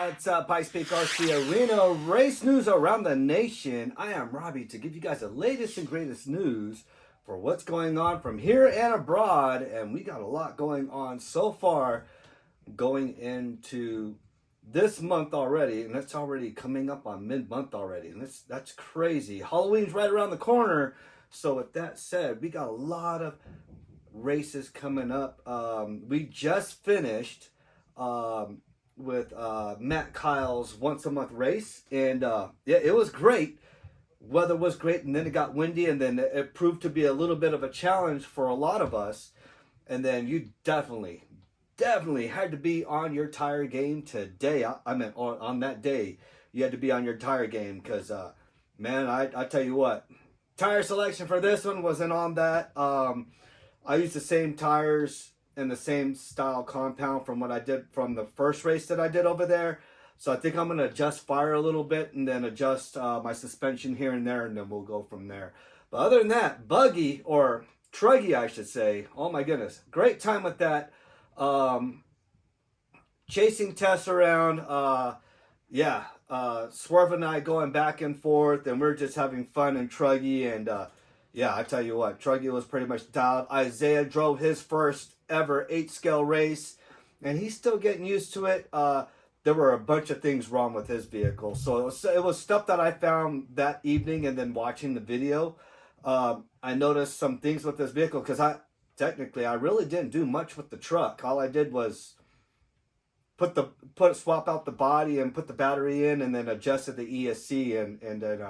What's up, Ice Peak RC Arena race news around the nation? I am Robbie to give you guys the latest and greatest news for what's going on from here and abroad. And we got a lot going on so far going into this month already. And it's already coming up on mid-month already. And that's crazy. Halloween's right around the corner. So with that said, we got a lot of races coming up. We just finished with Matt Kyle's once a month race, and yeah, it was great. Weather was great, and then it got windy, and then it proved to be a little bit of a challenge for a lot of us. And then you definitely had to be on your tire game today. I meant on that day, you had to be on your tire game because man, I tell you what, tire selection for this one wasn't on that. I used the same tires and the same style compound from what I did from the first race that I did over there. So I think I'm going to adjust fire a little bit and then adjust my suspension here and there, and then we'll go from there. But other than that, buggy or truggy, I should say. Oh my goodness. Great time with that. Chasing Tess around. Swerve and I going back and forth, and we're just having fun in truggy. And yeah, I tell you what, truggy was pretty much dialed. Isaiah drove his first ever 8-scale race, and he's still getting used to it. There were a bunch of things wrong with his vehicle, so it was stuff that I found that evening, and then watching the video, I noticed some things with this vehicle because I really didn't do much with the truck. All I did was swap out the body and put the battery in, and then adjusted the ESC, and then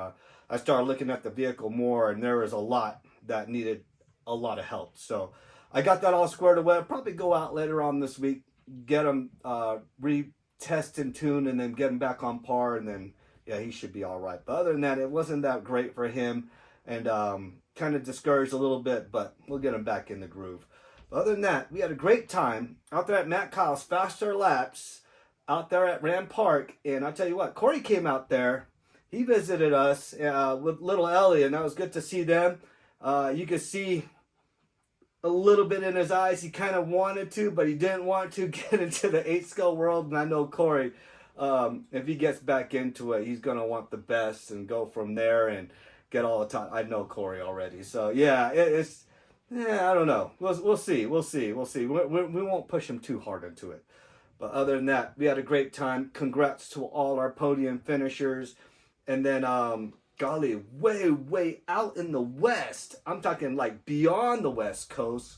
I started looking at the vehicle more, and there was a lot that needed a lot of help. So I got that all squared away. I'll probably go out later on this week, get him retest and tune, and then get him back on par, and then yeah, he should be all right. But other than that, it wasn't that great for him, and kind of discouraged a little bit, but we'll get him back in the groove. But other than that, we had a great time out there at Matt Kyle's Faster Laps out there at Ram Park. And I'll tell you what, Corey came out there. He visited us with little Ellie, and that was good to see them. You could see a little bit in his eyes. He kind of wanted to, but he didn't want to get into the 8-scale world. And I know Corey, if he gets back into it, he's going to want the best and go from there and get all the time. I know Corey already. So, yeah, I don't know. We'll see. We won't push him too hard into it. But other than that, we had a great time. Congrats to all our podium finishers. And then, golly, way out in the west. I'm talking like beyond the West Coast,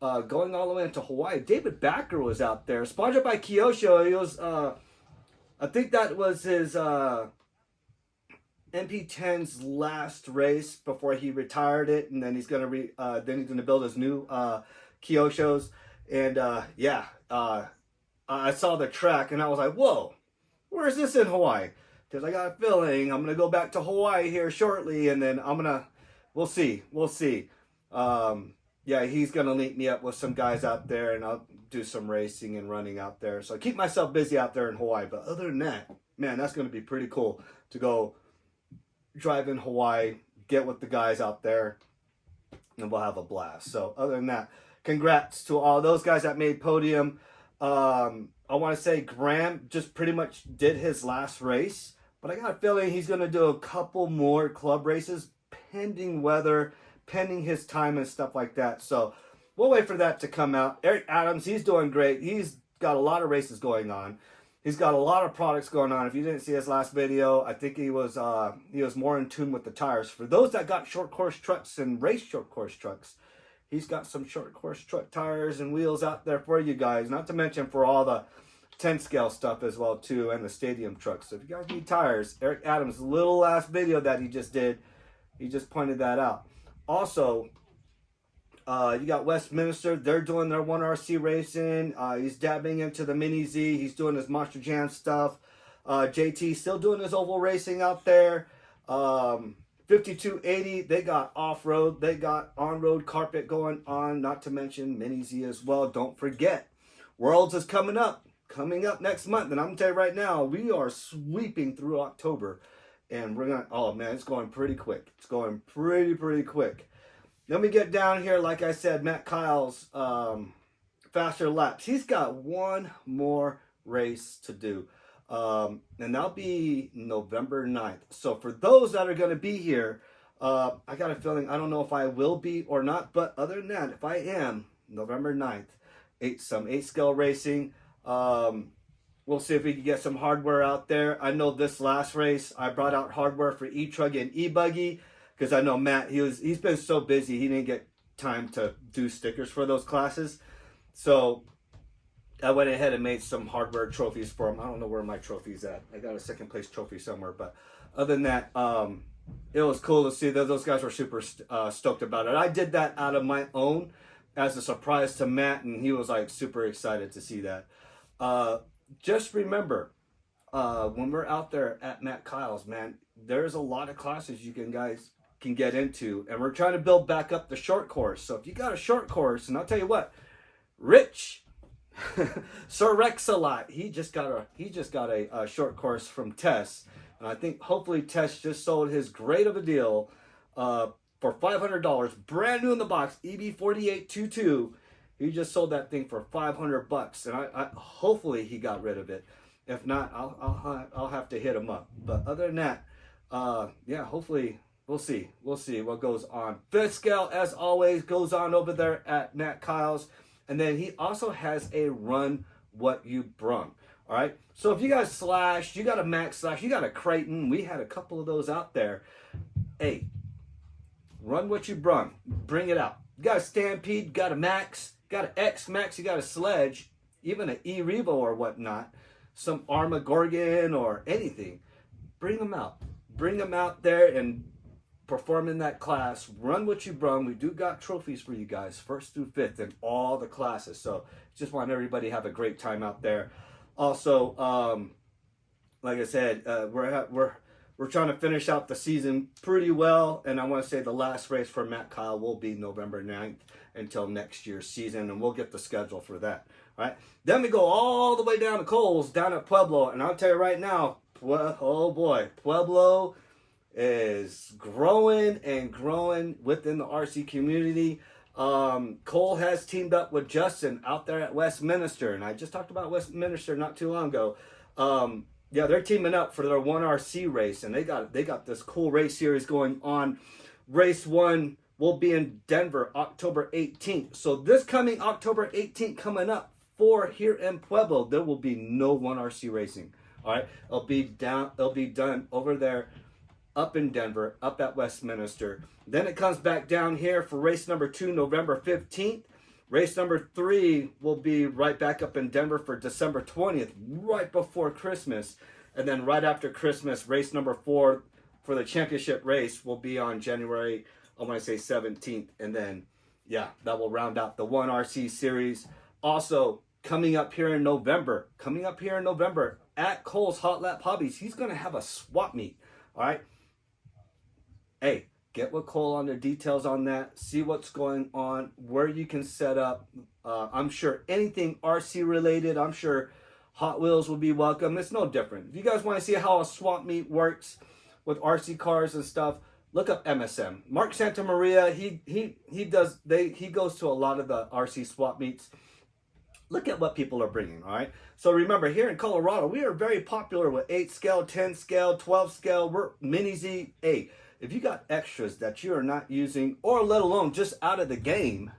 going all the way into Hawaii. David Bakker was out there, sponsored by Kyosho. He was, I think that was his MP10's last race before he retired it, and then he's gonna build his new Kyoshos. And I saw the track, and I was like, whoa, where is this in Hawaii? Because I got a feeling I'm going to go back to Hawaii here shortly, and then we'll see. Yeah, he's going to link me up with some guys out there, and I'll do some racing and running out there. So I keep myself busy out there in Hawaii. But other than that, man, that's going to be pretty cool to go drive in Hawaii, get with the guys out there, and we'll have a blast. So other than that, congrats to all those guys that made podium. I want to say Graham just pretty much did his last race. But I got a feeling he's going to do a couple more club races, pending weather, pending his time and stuff like that. So we'll wait for that to come out. Eric Adams, he's doing great. He's got a lot of races going on. He's got a lot of products going on. If you didn't see his last video, I think he was more in tune with the tires. For those that got short course trucks and race short course trucks, he's got some short course truck tires and wheels out there for you guys. Not to mention for all the 10-scale stuff as well too, and the stadium trucks. So if you guys need tires, Eric Adams' little last video that he just did, he just pointed that out. Also, you got Westminster. They're doing their 1RC racing. He's dabbing into the Mini Z. He's doing his Monster Jam stuff. JT still doing his oval racing out there. 5280, they got off-road. They got on-road carpet going on. Not to mention Mini Z as well. Don't forget, Worlds is coming up next month, and I'm gonna tell you right now, we are sweeping through October, and we're gonna, oh man, it's going pretty quick. It's going pretty quick. Let me get down here. Like I said, Matt Kyle's Faster Laps. He's got one more race to do. And that'll be November 9th. So for those that are going to be here, I got a feeling, I don't know if I will be or not, but other than that, if I am, November 9th, some 8-scale racing. We'll see if we can get some hardware out there. I know this last race, I brought out hardware for E-Trug and E-Buggy, because I know Matt, he's been so busy, he didn't get time to do stickers for those classes. So I went ahead and made some hardware trophies for him. I don't know where my trophy's at. I got a second place trophy somewhere, but other than that, it was cool to see that those guys were super stoked about it. I did that out of my own as a surprise to Matt, and he was like super excited to see that. Just remember, when we're out there at Matt Kyle's, man, there's a lot of classes you guys can get into, and we're trying to build back up the short course. So if you got a short course, and I'll tell you what, Rich Sir Rex-a-lot, he just got a short course from Tess, and I think hopefully Tess just sold his great of a deal for $500, brand new in the box, EB4822. He just sold that thing for $500, and I hopefully he got rid of it. If not, I'll have to hit him up. But other than that, yeah, hopefully we'll see what goes on. 5th scale, as always, goes on over there at Matt Kyle's, and then he also has a run what you brung. All right, so if you got a Slash, you got a Max Slash, you got a Creighton, we had a couple of those out there. Hey, run what you brung, bring it out. You got a Stampede, got a Max, got an X Max, you got a Sledge, even an E-Revo or whatnot, some Armagorgon or anything. Bring them out. Bring them out there and perform in that class. Run what you brung. We do got trophies for you guys, 1st through 5th in all the classes. So just want everybody to have a great time out there. Also, like I said, we're trying to finish out the season pretty well, and I want to say the last race for Matt Kyle will be November 9th until next year's season, and we'll get the schedule for that. All right. Then we go all the way down to Cole's, down at Pueblo, and I'll tell you right now, oh boy, Pueblo is growing and growing within the RC community. Cole has teamed up with Justin out there at Westminster, and I just talked about Westminster not too long ago. Yeah, they're teaming up for their 1RC race, and they got this cool race series going on. Race 1 will be in Denver, October 18th. So this coming October 18th coming up for here in Pueblo, there will be no 1RC racing. All right, it'll be done over there, up in Denver, up at Westminster. Then it comes back down here for race number 2, November 15th. Race number 3 will be right back up in Denver for December 20th, right before Christmas. And then right after Christmas, race number 4 for the championship race will be on January, I want to say 17th. And then, yeah, that will round out the 1RC series. Also, coming up here in November at Cole's Hotlap Hobbies, he's going to have a swap meet. All right. Hey, get with Cole on the details on that. See what's going on, where you can set up. I'm sure anything RC related, I'm sure Hot Wheels will be welcome. It's no different. If you guys want to see how a swap meet works with RC cars and stuff, look up MSM. Mark Santamaria, he goes to a lot of the RC swap meets. Look at what people are bringing, all right? So remember, here in Colorado, we are very popular with 8 scale, 10 scale, 12 scale. We're Mini Z. Hey, if you got extras that you are not using, or let alone just out of the game,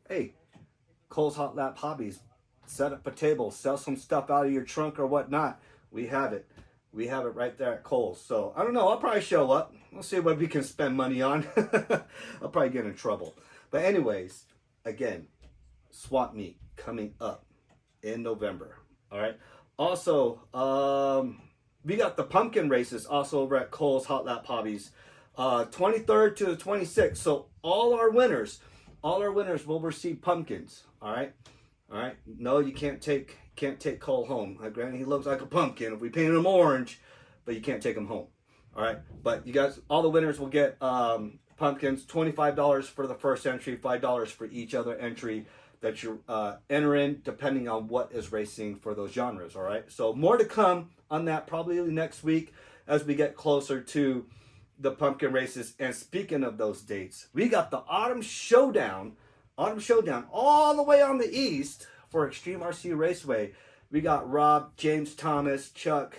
hey, Cole's Hot Lap Hobbies, set up a table, sell some stuff out of your trunk or whatnot. We have it. We have it right there at Cole's. So, I don't know. I'll probably show up. We'll see what we can spend money on. I'll probably get in trouble. But anyways, again, swap meet coming up in November. All right. Also, we got the pumpkin races also over at Cole's Hot Lap Hobbies. 23rd to the 26th. So all our winners will receive pumpkins. All right. No, you can't take Cole home. Granted, he looks like a pumpkin if we painted him orange, but you can't take him home. All right. But you guys, all the winners will get pumpkins. $25 for the first entry, $5 for each other entry that you enter in, depending on what is racing for those genres. All right. So more to come on that probably next week as we get closer to the pumpkin races. And speaking of those dates, we got the Autumn Showdown all the way on the east for Xtreme RC Raceway. We got Rob, James Thomas, Chuck,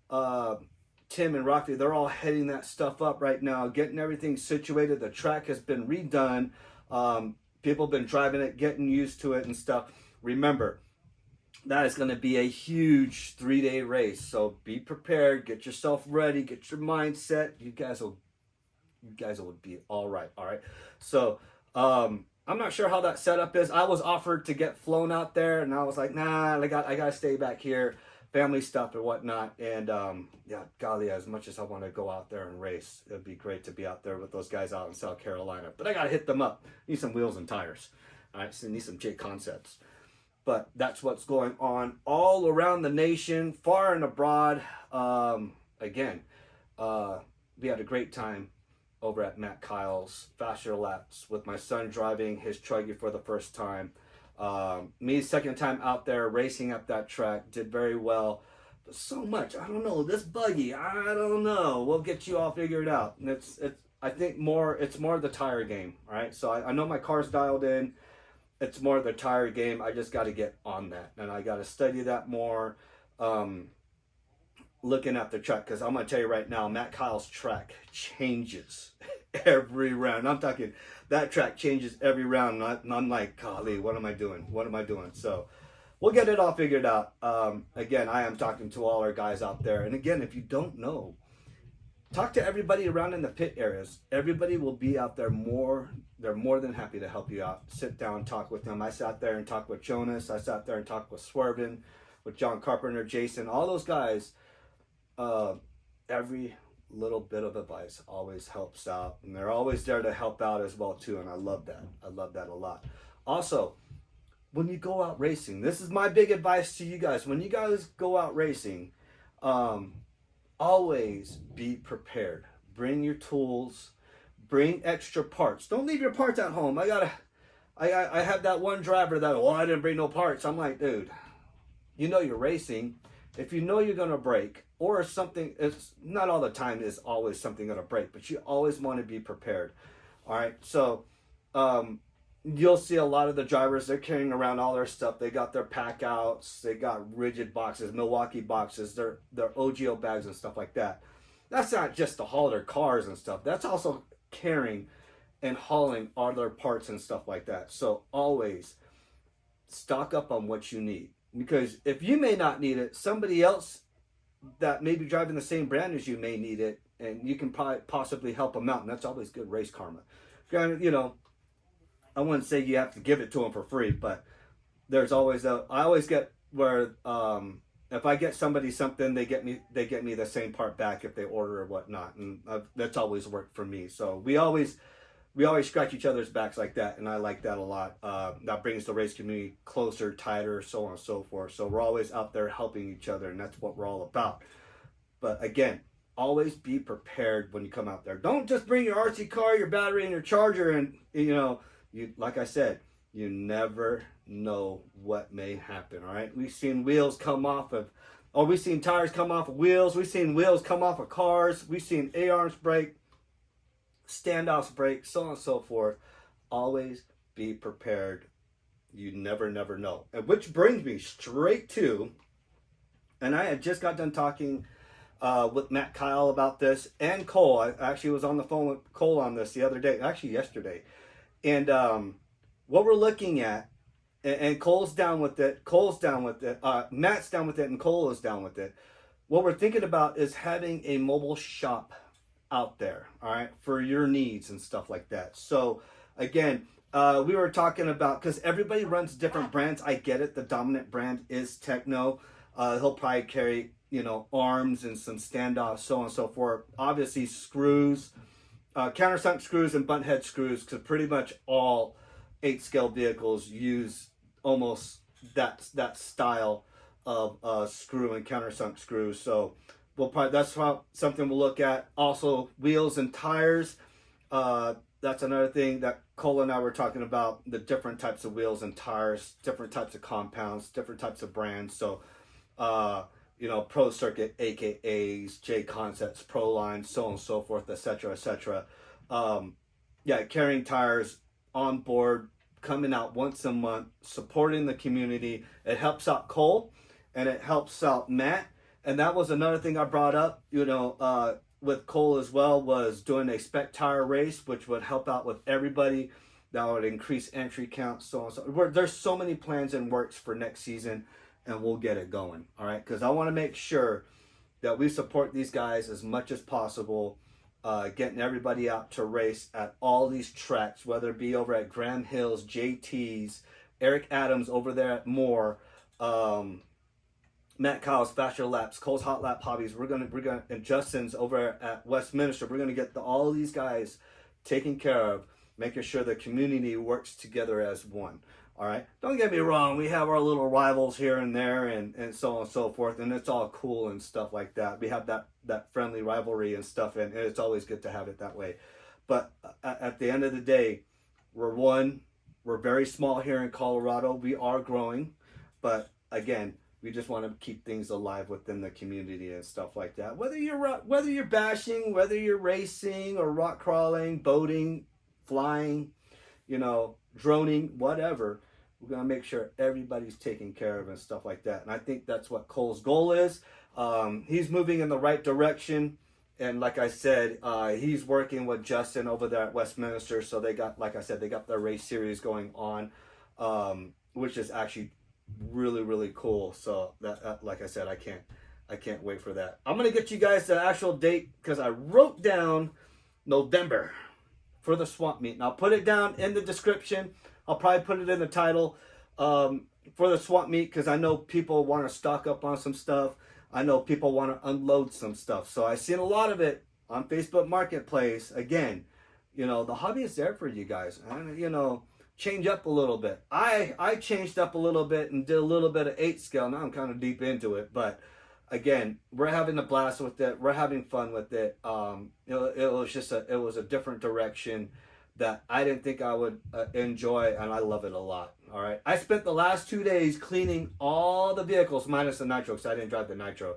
Tim, and Rocky. They're all heading that stuff up right now, getting everything situated. The track has been redone. People have been driving it, getting used to it and stuff. Remember, that is going to be a huge 3-day race. So be prepared, get yourself ready, get your mindset. You guys will be all right. All right. So I'm not sure how that setup is. I was offered to get flown out there, and I was like, nah, I got to stay back here, family stuff and whatnot. And yeah, golly, as much as I want to go out there and race, it'd be great to be out there with those guys out in South Carolina. But I got to hit them up. Need some wheels and tires. All right, so need some J concepts. But that's what's going on all around the nation, far and abroad. Again, we had a great time over at Matt Kyle's Faster Laps with my son driving his truggy for the first time. Me second time out there racing up that track, did very well. But so much, I don't know, this buggy, I don't know. We'll get you all figured out. And I think it's more the tire game, all right? So I know my car's dialed in. It's more the tire game. I just got to get on that, and I got to study that more. Looking at the track, because I'm going to tell you right now, Matt Kyle's track changes every round. I'm talking, that track changes every round, and I'm like, golly, what am I doing? What am I doing? So we'll get it all figured out. Again, I am talking to all our guys out there. And again, if you don't know, talk to everybody around in the pit areas. Everybody will be out there they're more than happy to help you out. Sit down, talk with them. I sat there and talked with Jonas. I sat there and talked with Swervin, with John Carpenter, Jason, all those guys. Every little bit of advice always helps out. And they're always there to help out as well, too. And I love that. I love that a lot. Also, when you go out racing, this is my big advice to you guys. When you guys go out racing, always be prepared. Bring your tools. Bring extra parts. Don't leave your parts at home. I have that one driver that, I didn't bring no parts. I'm like, dude, you know you're racing. If you know you're going to break, or something, it's not all the time is always something going to break, but you always want to be prepared. All right. So, you'll see a lot of the drivers, they're carrying around all their stuff. They got their pack outs. They got rigid boxes, Milwaukee boxes, their OGO bags and stuff like that. That's not just to haul their cars and stuff. That's also carrying and hauling other parts and stuff like that. So always stock up on what you need, because if you may not need it, somebody else that may be driving the same brand as you may need it, and you can possibly help them out. And that's always good race karma. Granted, I wouldn't say you have to give it to them for free, but there's always I always get where if I get somebody something, they get me the same part back if they order or whatnot, and that's always worked for me. So we always scratch each other's backs like that, and I like that a lot. That brings the race community closer, tighter, so on and so forth. So we're always out there helping each other, and that's what we're all about. But again, always be prepared when you come out there. Don't just bring your RC car, your battery, and your charger, and you like I said, you never know what may happen. All right, we've seen wheels come off of, we've seen tires come off of wheels. We've seen wheels come off of cars. We've seen A-arms break, standoffs break, so on and so forth. Always be prepared. You never know. And which brings me straight to, and I had just got done talking with Matt Kyle about this, and Cole. I actually was on the phone with Cole on this the other day, actually yesterday. And what we're looking at, and Cole's down with it, Matt's down with it, and Cole is down with it. What we're thinking about is having a mobile shop out there, all right, for your needs and stuff like that. So again, we were talking about, because everybody runs different brands. I get it. The dominant brand is Techno. He'll probably carry, arms and some standoffs, so on and so forth. Obviously screws, countersunk screws and butt head screws, because pretty much all 8-scale vehicles use almost that style of screw and countersunk screws. So that's something we'll look at. Also, wheels and tires. That's another thing that Cole and I were talking about, the different types of wheels and tires, different types of compounds, different types of brands. So, Pro Circuit, AKAs, J Concepts, Pro Line, so on and so forth, etc., etc. Carrying tires on board, coming out once a month, supporting the community. It helps out Cole. and it helps out Matt. And that was another thing I brought up, with Cole as well, was doing a spec tire race, which would help out with everybody. That would increase entry count, so on. So there's so many plans in works for next season, and we'll get it going. All right, because I want to make sure that we support these guys as much as possible, getting everybody out to race at all these tracks, whether it be over at Graham Hills, JT's, Eric Adams over there at Moore, Matt Kyle's Faster Laps, Cole's Hot Lap Hobbies. We're gonna, and Justin's over at Westminster. We're gonna get all these guys taken care of, making sure the community works together as one. All right. Don't get me wrong. We have our little rivals here and there, and so on and so forth, and it's all cool and stuff like that. We have that friendly rivalry and stuff, and it's always good to have it that way. But at the end of the day, we're one. We're very small here in Colorado. We are growing, but again, we just want to keep things alive within the community and stuff like that. Whether you're bashing, whether you're racing or rock crawling, boating, flying, droning, whatever, we're going to make sure everybody's taken care of and stuff like that. And I think that's what Cole's goal is. He's moving in the right direction. And like I said, he's working with Justin over there at Westminster. So they got, like I said, they got their race series going on, which is actually really, really cool. So that like I said, I can't wait for that. I'm going to get you guys the actual date because I wrote down November for the swamp meet, and I'll put it down in the description. I'll probably put it in the title for the swamp meet, because I know people want to stock up on some stuff. I know people want to unload some stuff. So I've seen a lot of it on Facebook Marketplace. Again, the hobby is there for you guys. And, change up a little bit. I changed up a little bit and did a little bit of 8 scale. Now I'm kind of deep into it, but again, we're having a blast with it. We're having fun with it. It was a different direction that I didn't think I would enjoy, and I love it a lot. All right. I spent the last 2 days cleaning all the vehicles minus the nitro, because I didn't drive the nitro.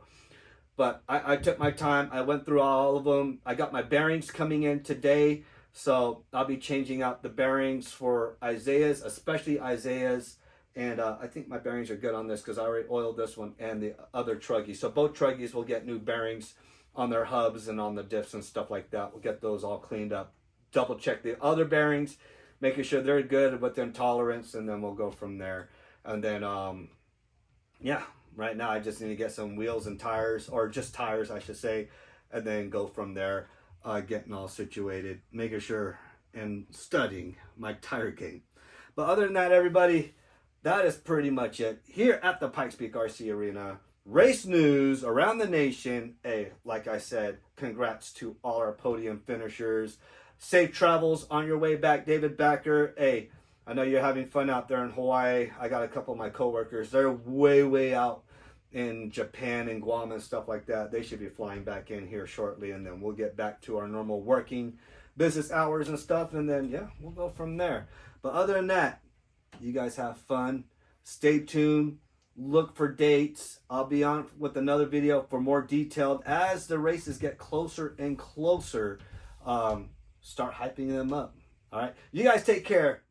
But I took my time. I went through all of them. I got my bearings coming in today, so I'll be changing out the bearings for Isaiah's, especially Isaiah's. And I think my bearings are good on this because I already oiled this one and the other truggies. So both truggies will get new bearings on their hubs and on the diffs and stuff like that. We'll get those all cleaned up. Double check the other bearings, making sure they're good with their tolerance, and then we'll go from there. And then, right now I just need to get some wheels and tires, or just tires, I should say, and then go from there, getting all situated, making sure and studying my tire game. But other than that, everybody, that is pretty much it here at the Pikes Peak RC Arena. Race news around the nation. Hey, like I said, congrats to all our podium finishers. Safe travels on your way back, David Bakker. Hey, I know you're having fun out there in Hawaii. I got a couple of my coworkers. They're way out in Japan and Guam and stuff like that. They should be flying back in here shortly, and then we'll get back to our normal working business hours and stuff, and then, yeah, we'll go from there. But other than that, you guys have fun. Stay tuned. Look for dates. I'll be on with another video for more detailed as the races get closer and closer. Start hyping them up. All right. You guys take care.